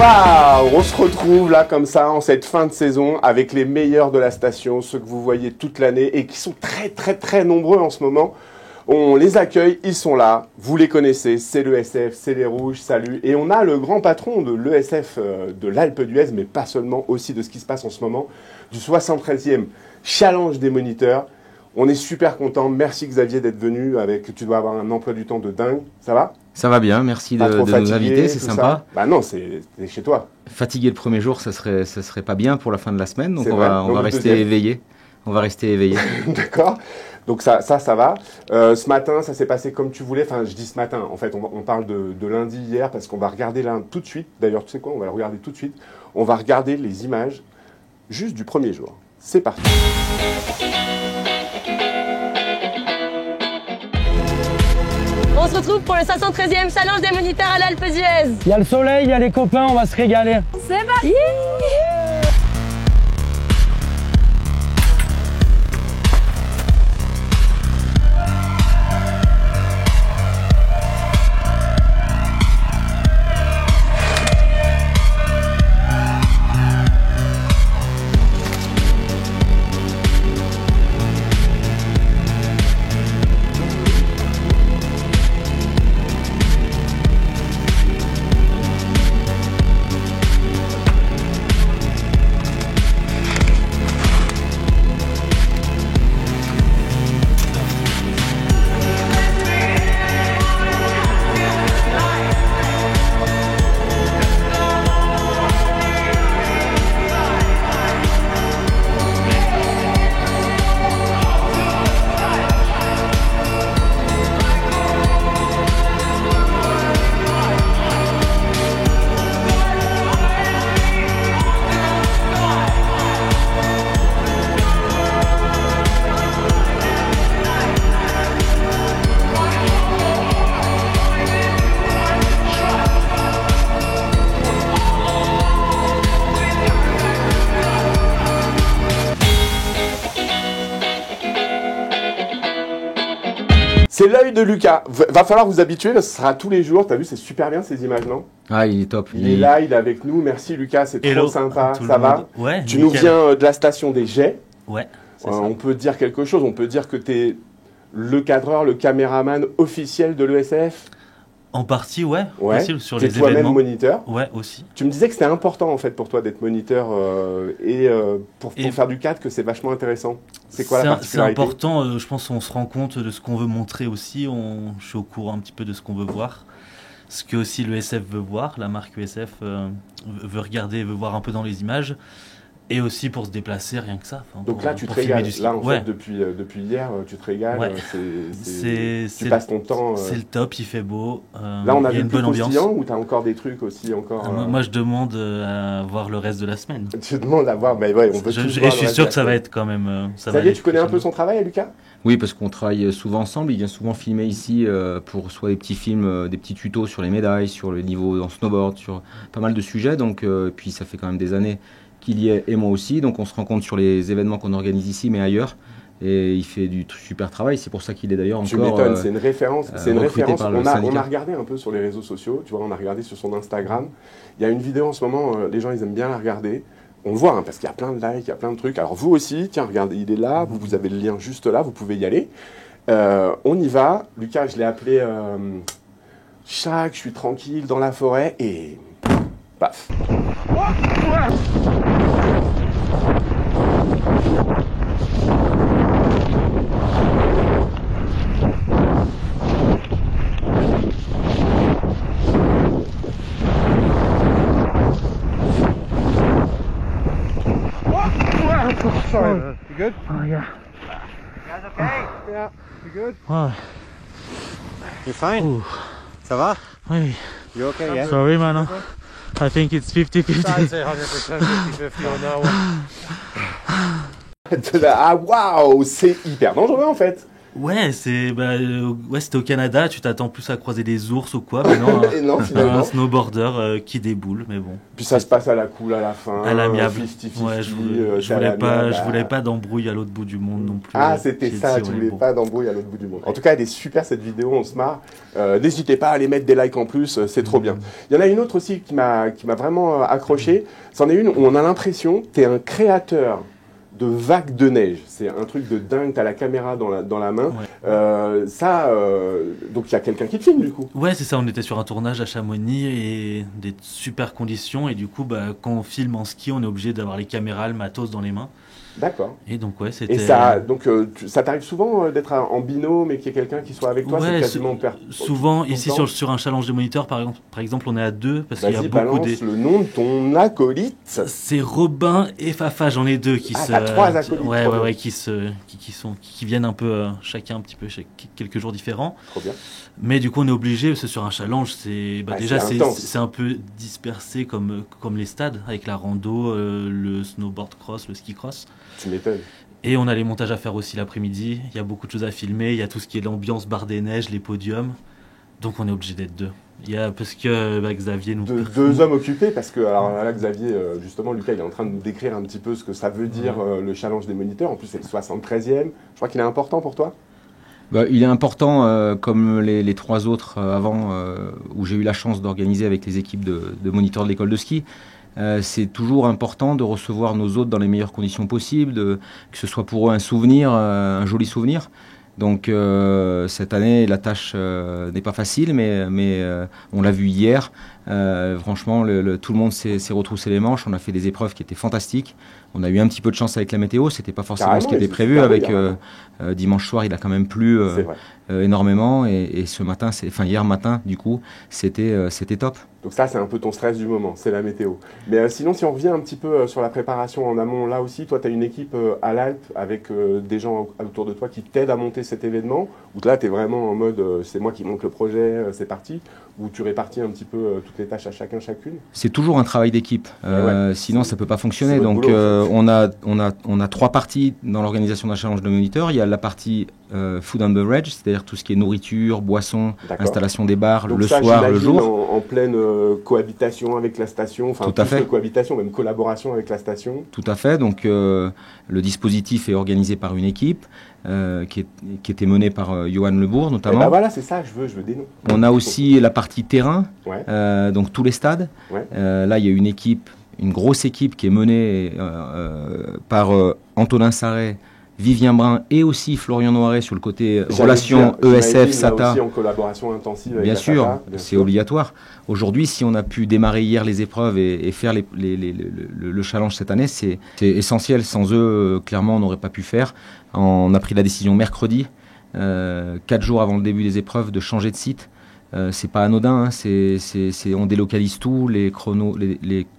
Waouh, on se retrouve là comme ça en cette fin de saison avec les meilleurs de la station, ceux que vous voyez toute l'année et qui sont très nombreux en ce moment. On les accueille, ils sont là, vous les connaissez, c'est l'ESF, c'est les Rouges, salut. Et on a le grand patron de l'ESF de l'Alpe d'Huez, mais pas seulement, aussi de ce qui se passe en ce moment, du 73e Challenge des moniteurs. On est super content, merci Xavier d'être venu, tu dois avoir un emploi du temps de dingue, ça va ? Ça va bien, merci de nous inviter, c'est sympa. Ça. Bah non, c'est chez toi. Fatigué le premier jour, ça serait pas bien pour la fin de la semaine, donc on va rester éveillé. On va rester éveillé. D'accord. Donc ça va. Ce matin, ça s'est passé comme tu voulais. Enfin, je dis ce matin. En fait, on parle de lundi hier parce qu'on va regarder là tout de suite. D'ailleurs, tu sais quoi ? On va le regarder tout de suite. On va regarder les images juste du premier jour. C'est parti. On se retrouve pour le 513e Challenge des moniteurs à l'Alpe d'Huez. Il y a le soleil, il y a les copains, on va se régaler. C'est parti. C'est l'œil de Lucas. Va falloir vous habituer, là, ce sera tous les jours. T'as vu, c'est super bien ces images, non ? Ah, il est top. Il est là, il est avec nous. Merci Lucas, c'est trop sympa. Ça va ? Ouais. Tu nous viens de la station des Jets. Ouais. On peut dire quelque chose. On peut dire que tu es le cadreur, le caméraman officiel de l'ESF. En partie, ouais. Ouais. Sur tu es les toi-même événements. moniteur. Ouais, aussi. Tu me disais que c'était important en fait pour toi d'être moniteur pour faire du cadre, que c'est vachement intéressant. C'est quoi la particularité ? C'est important, je pense qu'on se rend compte de ce qu'on veut montrer aussi. Je suis au courant un petit peu de ce qu'on veut voir. Ce que aussi l'ESF veut voir, la marque ESF veut regarder, veut voir un peu dans les images. Et aussi pour se déplacer, rien que ça. Donc là, tu te régales. Là, en fait, depuis hier, tu te régales. Ouais. Tu passes ton temps. C'est le top, il fait beau. Là, on a il y a une vu bonne ambiance. Ou tu as encore des trucs aussi Moi, je demande à voir le reste de la semaine. Tu demandes à voir, mais ouais, on peut Et je suis sûr que ça va être quand même. Xavier, tu connais un peu son travail, Lucas ? Oui, parce qu'on travaille souvent ensemble. Il vient souvent filmer ici pour soit des petits films, des petits tutos sur les médailles, sur le niveau en snowboard, sur pas mal de sujets. Donc, puis ça fait quand même des années qu'il y est et moi aussi, donc on se rencontre sur les événements qu'on organise ici mais ailleurs et il fait du super travail, c'est pour ça qu'il est d'ailleurs encore... Tu m'étonnes, c'est une référence, on a regardé un peu sur les réseaux sociaux, tu vois, on a regardé sur son Instagram, il y a une vidéo en ce moment, les gens ils aiment bien la regarder, on le voit hein, parce qu'il y a plein de likes, il y a plein de trucs, alors vous aussi, tiens regardez, il est là, vous avez le lien juste là, vous pouvez y aller, on y va, Lucas je l'ai appelé Chac, je suis tranquille dans la forêt et paf. Sorry, man. You good? Oh yeah. You guys okay? Yeah. You good? Oh, You're fine? ooh. Ça va? Oui. You okay, yeah? Sorry man, I think it's 50-50. I'd say 100% 50-50 on that one. Ah waouh, c'est hyper dangereux en fait. Ouais, c'était au Canada, tu t'attends plus à croiser des ours ou quoi, mais non, Et non, finalement. un snowboarder qui déboule, mais bon. Puis ça se passe à la cool à la fin. À l'amiable. 50-50, Ouais, je c'est à l'amiable, voulais pas d'embrouille à l'autre bout du monde non plus. Ah, c'était J'ai ça, dit, tu ouais, voulais bon. pas d'embrouille à l'autre bout du monde. En tout cas, elle est super cette vidéo, on se marre. N'hésitez pas à aller mettre des likes en plus, c'est trop bien. Il y en a une autre aussi qui m'a vraiment accroché. C'en est une où on a l'impression que tu es un créateur de vagues de neige. C'est un truc de dingue, tu as la caméra dans la main. Ouais. Donc il y a quelqu'un qui te filme du coup. Ouais, c'est ça, on était sur un tournage à Chamonix et des super conditions, et du coup, quand on filme en ski, on est obligé d'avoir les caméras, le matos dans les mains. D'accord. Et donc, ouais, c'était... Et ça, donc, ça t'arrive souvent d'être en binôme et qu'il y ait quelqu'un qui soit avec toi, Ouais, c'est quasiment souvent, tout le ici temps. sur un challenge de moniteur, par exemple, on est à 2, parce qu'il y a Vas-y, beaucoup balance le nom de ton acolyte. C'est Robin et Fafa, j'en ai 2 qui t'as 3 acolytes. Ouais, qui viennent un peu, chacun un petit peu, quelques jours différents. Trop bien. Mais du coup, on est obligé, parce que sur un challenge, déjà, c'est intense. c'est un peu dispersé comme les stades, avec la rando, le snowboard cross, le ski cross. Tu m'étonnes. Et on a les montages à faire aussi l'après-midi. Il y a beaucoup de choses à filmer. Il y a tout ce qui est l'ambiance, bar des neiges, les podiums. Donc on est obligé d'être 2. Parce que Xavier nous... Deux hommes occupés, parce que alors là, Xavier, justement, Lucas, il est en train de nous décrire un petit peu ce que ça veut dire le challenge des moniteurs. En plus, c'est le 73e. Je crois qu'il est important pour toi. Il est important, comme les 3 autres avant, où j'ai eu la chance d'organiser avec les équipes de moniteurs de l'école de ski. C'est toujours important de recevoir nos hôtes dans les meilleures conditions possibles, que ce soit pour eux un souvenir, un joli souvenir. Donc cette année, la tâche n'est pas facile, mais on l'a vu hier. Franchement, tout le monde s'est retroussé les manches. On a fait des épreuves qui étaient fantastiques. On a eu un petit peu de chance avec la météo. C'était pas forcément Carrément, ce qui était c'est prévu. super Avec bien. dimanche soir, il a quand même plu C'est vrai. énormément. Et ce matin, hier matin, du coup, c'était top. Donc ça, c'est un peu ton stress du moment, c'est la météo. Mais sinon, si on revient un petit peu sur la préparation en amont, là aussi, toi, tu as une équipe à l'Alpe avec des gens autour de toi qui t'aident à monter cet événement, ou là, tu es vraiment en mode c'est moi qui monte le projet, c'est parti, ou tu répartis un petit peu toutes les tâches à chacune. C'est toujours un travail d'équipe, sinon ça peut pas fonctionner. Donc boulot, on a 3 parties dans l'organisation d'un challenge de moniteur. Il y a la partie food and beverage, c'est-à-dire tout ce qui est nourriture, boisson, installation des bars, donc le ça, soir, le jour. En pleine cohabitation avec la station, enfin tout à fait. Cohabitation, même collaboration avec la station. Tout à fait. Donc le dispositif est organisé par une équipe qui était menée par Johan Lebourg notamment. Et bah voilà, c'est ça, je veux des noms. On a aussi la partie terrain, Ouais. donc tous les stades. Ouais. Là, il y a une grosse équipe qui est menée par Antonin Sarret, Vivien Brun et aussi Florian Noiret sur le côté relations ESF, SATA. Aussi en collaboration intensive avec Bien la sûr, SATA, c'est obligatoire. Aujourd'hui, si on a pu démarrer hier les épreuves et faire le challenge cette année, c'est essentiel. Sans eux, clairement, on n'aurait pas pu faire. On a pris la décision mercredi, 4 jours avant le début des épreuves, de changer de site. C'est pas anodin, hein. On délocalise tout, les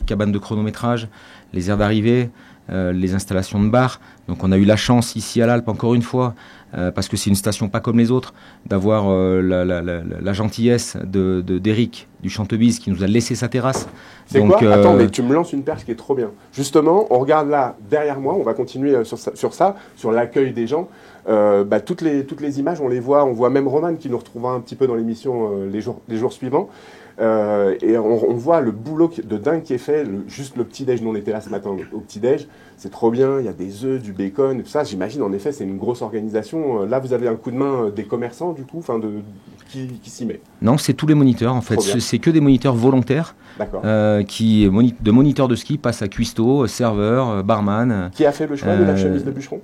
cabanes de chronométrage, les aires d'arrivée, les installations de bar. Donc on a eu la chance ici à l'Alpe, encore une fois, parce que c'est une station pas comme les autres, d'avoir la gentillesse d'Éric du Chantebise qui nous a laissé sa terrasse. C'est Donc, quoi Attends, mais tu me lances une perche qui est trop bien. Justement, on regarde là, derrière moi, on va continuer sur l'accueil des gens. Toutes les images, on les voit, on voit même Roman qui nous retrouvera un petit peu dans l'émission les jours suivants. Et on voit le boulot de dingue qui est fait, juste le petit-déj. Nous, on était là ce matin au petit-déj. C'est trop bien, il y a des œufs, du bacon, tout ça. J'imagine, en effet, c'est une grosse organisation. Là, vous avez un coup de main des commerçants, du coup, qui s'y met. Non, c'est tous les moniteurs, en fait. C'est que des moniteurs volontaires qui, de moniteurs de ski, passent à cuistot, serveur, barman. Qui a fait le choix de la chemise de bûcheron?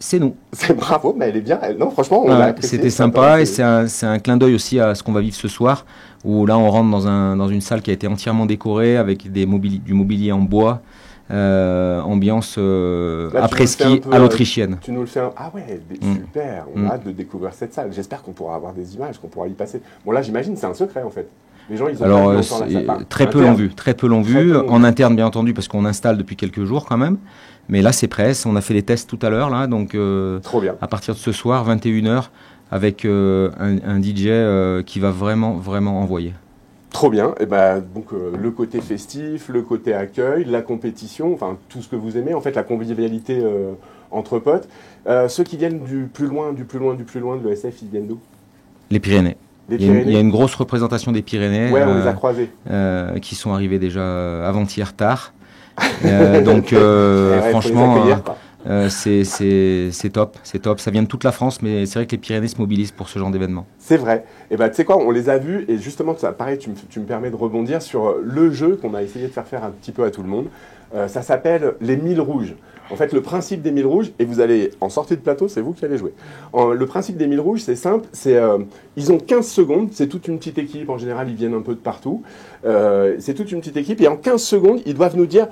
C'est nous. C'est bravo, mais elle est bien. Non, franchement, on l'a apprécié. C'était sympa et c'est un clin d'œil aussi à ce qu'on va vivre ce soir, où là on rentre dans une salle qui a été entièrement décorée avec du mobilier en bois, ambiance après-ski à l'autrichienne. Tu nous le fais Ah ouais, super, on a hâte de découvrir cette salle. J'espère qu'on pourra avoir des images, qu'on pourra y passer. Bon là, j'imagine, c'est un secret en fait. Les gens, ils ont très peu l'ont vu, en interne bien entendu, parce qu'on installe depuis quelques jours quand même. Mais là, c'est prêt. On a fait les tests tout à l'heure, là, donc trop bien. À partir de ce soir, 21h, avec un DJ qui va vraiment envoyer. Trop bien. Et ben, donc, le côté festif, le côté accueil, la compétition, enfin tout ce que vous aimez, en fait, la convivialité entre potes. Ceux qui viennent du plus loin de l'ESF, ils viennent d'où? Les Pyrénées. Il y a une grosse représentation des Pyrénées. Ouais, on les a croisés. Qui sont arrivés déjà avant-hier tard. Donc, franchement, c'est top. Ça vient de toute la France, mais c'est vrai que les Pyrénées se mobilisent pour ce genre d'événement. C'est vrai. Et ben, tu sais quoi, on les a vus, et justement, ça, pareil, tu me permets de rebondir sur le jeu qu'on a essayé de faire un petit peu à tout le monde. Ça s'appelle les 1000 rouges. En fait, le principe des 1000 rouges, et vous allez, en sortie de plateau, c'est vous qui allez jouer. Le principe des 1000 rouges, c'est simple, ils ont 15 secondes, c'est toute une petite équipe, en général, ils viennent un peu de partout. C'est toute une petite équipe, et en 15 secondes, ils doivent nous dire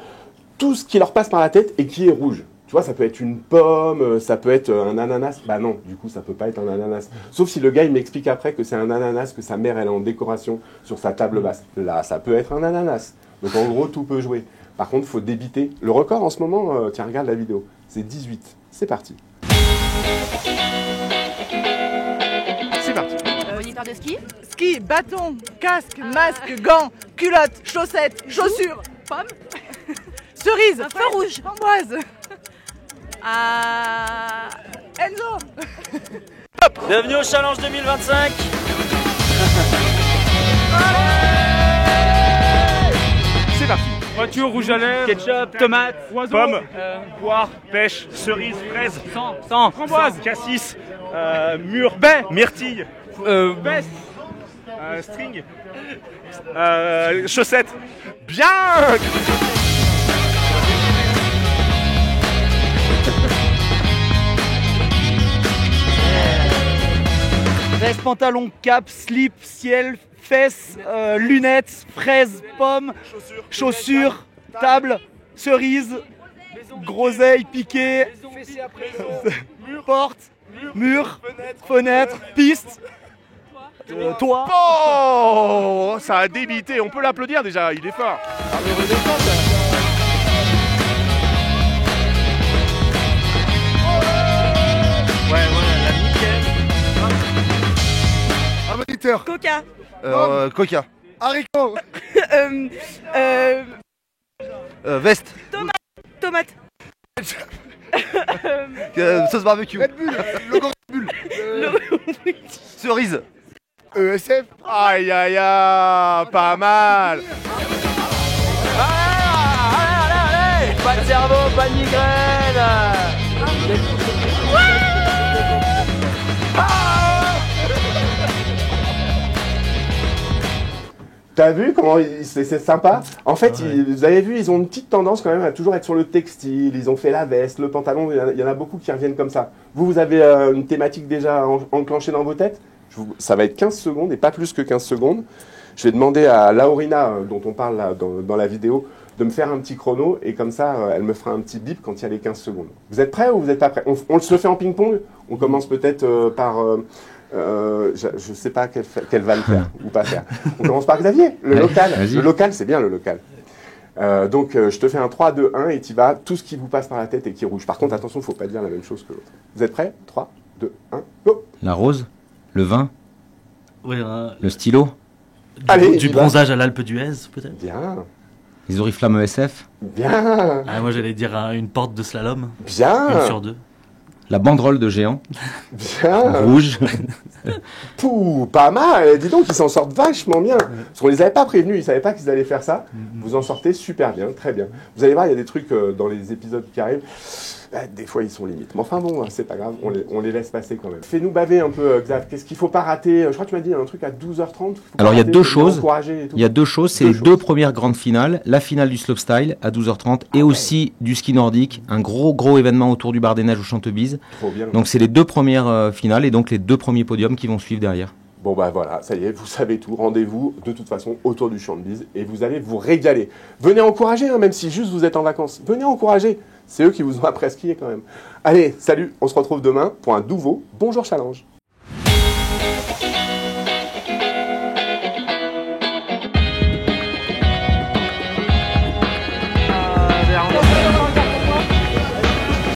tout ce qui leur passe par la tête et qui est rouge. Tu vois, ça peut être une pomme, ça peut être un ananas. Bah non, du coup, ça peut pas être un ananas. Sauf si le gars, il m'explique après que c'est un ananas, que sa mère, elle est en décoration sur sa table basse. Là, ça peut être un ananas. Donc, en gros, tout peut jouer. Par contre, il faut débiter. Le record, en ce moment, tiens, regarde la vidéo. C'est 18. C'est parti. C'est parti. Moniteur de ski. Ski, bâton, casque, masque, gants, culottes, chaussettes, chaussures, Pomme. cerises, Un feu feu rouge, framboise, Enzo. Bienvenue au Challenge 2025. C'est parti. Voiture, rouge à lèvres, Ketchup, tomate, oiseau, pomme, poire, pêche, cerise, fraise, sang, framboise, cassis, mûre, baie, myrtille, veste, string, chaussettes. Bien. veste, pantalon, cap, slip, ciel, fesses, lunettes, fraises, pommes, chaussures, table, cerise, groseille, piqué, porte, mur, fenêtre, piste, toit. Oh, ça a débité. On peut l'applaudir déjà. Il est fort. Ouais, la nickel. Un moniteur. Coca. Coca. Haricot. Veste. Tomate. Sauce barbecue. Red Bull. Logo Red Bull. Cerise. ESF. Aïe aïe aïe, pas mal. Allez, pas de cerveau, pas de migraine. T'as vu comment c'est sympa? En fait, vous avez vu, ils ont une petite tendance quand même à toujours être sur le textile. Ils ont fait la veste, le pantalon. Il y en a beaucoup qui reviennent comme ça. Vous avez une thématique déjà enclenchée dans vos têtes? Ça va être 15 secondes et pas plus que 15 secondes. Je vais demander à Laurina, dont on parle là, dans la vidéo, de me faire un petit chrono et comme ça, elle me fera un petit bip quand il y a les 15 secondes. Vous êtes prêts ou vous êtes pas prêts? On se le fait en ping-pong? On commence peut-être par... je sais pas quelle va le faire ou pas faire. On commence par Xavier, le local. Le local, c'est bien le local. Donc, je te fais un 3, 2, 1 et tu vas tout ce qui vous passe par la tête et qui est rouge. Par contre, attention, il ne faut pas dire la même chose que l'autre. Vous êtes prêts? 3, 2, 1, go! La rose, le vin, Ouais, le stylo, Allez, du bronzage à l'Alpe d'Huez, peut-être. Bien, les oriflammes ESF, bien, Ah, moi, j'allais dire une porte de slalom. bien, Une sur deux. la banderole de géant, bien. rouge. Pouh, pas mal. Dis donc, ils s'en sortent vachement bien. Parce qu'on les avait pas prévenus, ils savaient pas qu'ils allaient faire ça. Vous en sortez super bien, très bien. Vous allez voir, il y a des trucs dans les épisodes qui arrivent. Des fois, ils sont limites. Mais enfin bon, c'est pas grave, on les laisse passer quand même. Fais-nous baver un peu, Xav. Qu'est-ce qu'il faut pas rater? Je crois que tu m'as dit un truc à 12h30. Alors, il y a deux choses. Il Il y a deux choses, c'est les deux premières grandes finales. La finale du slopestyle à 12h30 et aussi du ski nordique. Un gros événement autour du bar des neiges au Chantebise. Trop bien. Donc, c'est les deux premières finales et donc les deux premiers podiums qui vont suivre derrière. Bon bah voilà, ça y est, vous savez tout. Rendez-vous de toute façon autour du Chantebise et vous allez vous régaler. Venez encourager, hein, même si juste vous êtes en vacances. Venez encourager. C'est eux qui vous ont appris à skier quand même. Allez, salut, on se retrouve demain pour un nouveau Bonjour Challenge.